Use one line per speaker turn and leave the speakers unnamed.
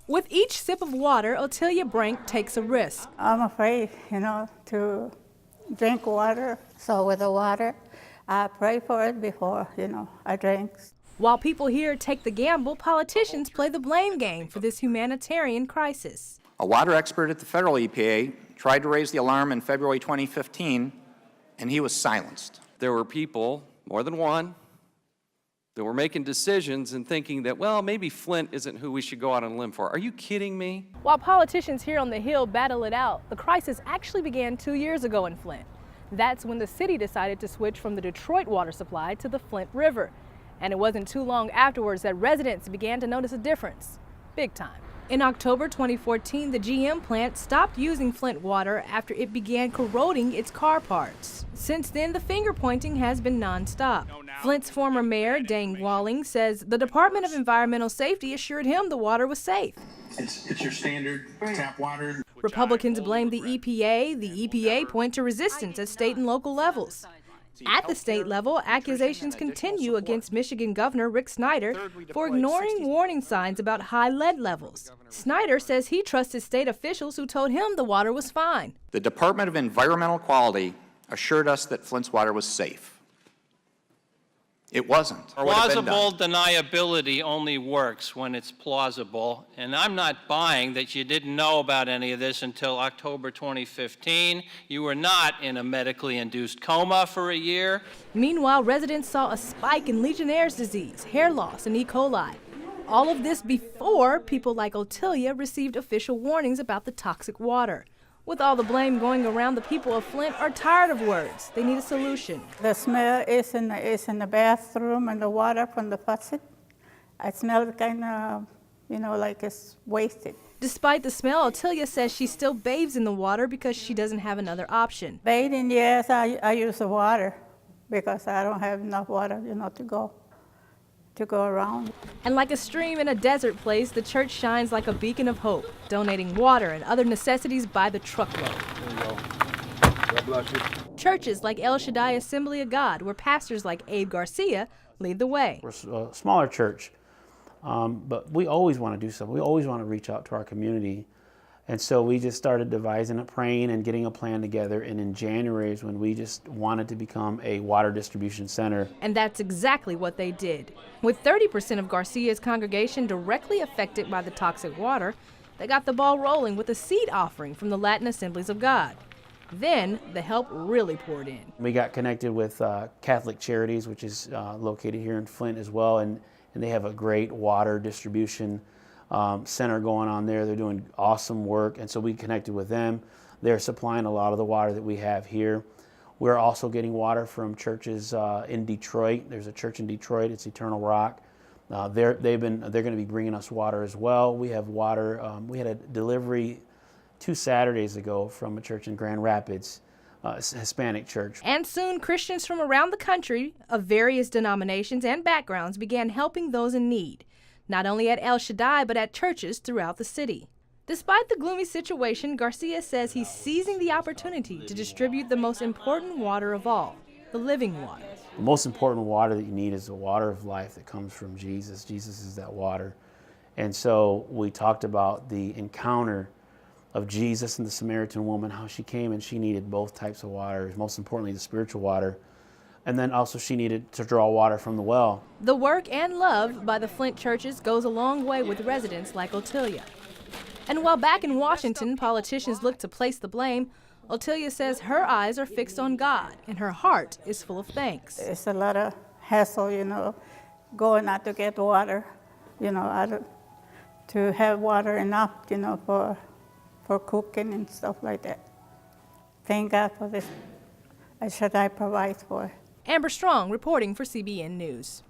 With each sip of water, Otelia Brink takes a risk.
I'm afraid, to drink water. So with the water, I pray for it before, I drink.
While people here take the gamble, politicians play the blame game for this humanitarian crisis.
A water expert at the federal EPA tried to raise the alarm in February 2015, and he was silenced.
There were people, more than one, that were making decisions and thinking that, well, maybe Flint isn't who we should go out on a limb for. Are you kidding me?
While politicians here on the Hill battle it out, the crisis actually began 2 years ago in Flint. That's when the city decided to switch from the Detroit water supply to the Flint River. And it wasn't too long afterwards that residents began to notice a difference, big time. In October 2014, the GM plant stopped using Flint water after it began corroding its car parts. Since then, the finger pointing has been nonstop. Flint's former mayor, Dane Walling, says the Department of Environmental Safety assured him the water was safe.
It's your standard tap water.
Republicans blame the EPA. The EPA point to resistance at state and local levels. At the state level, accusations continue against Michigan Governor Rick Snyder for ignoring warning signs about high lead levels. Snyder says he trusted state officials who told him the water was fine.
The Department of Environmental Quality assured us that Flint's water was safe. It wasn't.
Plausible deniability only works when it's plausible, and I'm not buying that you didn't know about any of this until October 2015. You were not in a medically induced coma for a year.
Meanwhile, residents saw a spike in Legionnaire's disease, hair loss, and E. coli. All of this before people like Otelia received official warnings about the toxic water. With all the blame going around, the people of Flint are tired of words. They need a solution.
The smell is in the bathroom and the water from the faucet. I smell kind of, like it's wasted.
Despite the smell, Otelia says she still bathes in the water because she doesn't have another option.
Bathing, yes, I use the water because I don't have enough water, to go around.
And like a stream in a desert place, the church shines like a beacon of hope, donating water and other necessities by the truckload.
There you go. God bless you.
Churches like El Shaddai Assembly of God, where pastors like Abe Garcia lead the way.
We're a smaller church, but we always want to do something. We always want to reach out to our community. And so we just started devising a praying and getting a plan together. And in January is when we just wanted to become a water distribution center.
And that's exactly what they did. With 30% of Garcia's congregation directly affected by the toxic water, they got the ball rolling with a seed offering from the Latin Assemblies of God. Then the help really poured in.
We got connected with Catholic Charities, which is located here in Flint as well. And they have a great water distribution center going on there. They're doing awesome work, and so we connected with them. They're supplying a lot of the water that we have here. We're also getting water from churches in Detroit. There's a church in Detroit, it's Eternal Rock. They're going to be bringing us water as well. We have water. We had a delivery 2 Saturdays ago from a church in Grand Rapids, Hispanic church.
And soon Christians from around the country of various denominations and backgrounds began helping those in need. Not only at El Shaddai, but at churches throughout the city. Despite the gloomy situation, Garcia says he's seizing the opportunity to distribute the most important water of all, the living water.
The most important water that you need is the water of life that comes from Jesus. Jesus is that water. And so we talked about the encounter of Jesus and the Samaritan woman, how she came and she needed both types of water, most importantly the spiritual water. And then also she needed to draw water from the well.
The work and love by the Flint churches goes a long way with residents like Otelia. And while back in Washington, politicians look to place the blame, Otelia says her eyes are fixed on God and her heart is full of thanks.
It's a lot of hassle, going out to get water, to have water enough, for cooking and stuff like that. Thank God for this. I should provide for it.
Amber Strong reporting for CBN News.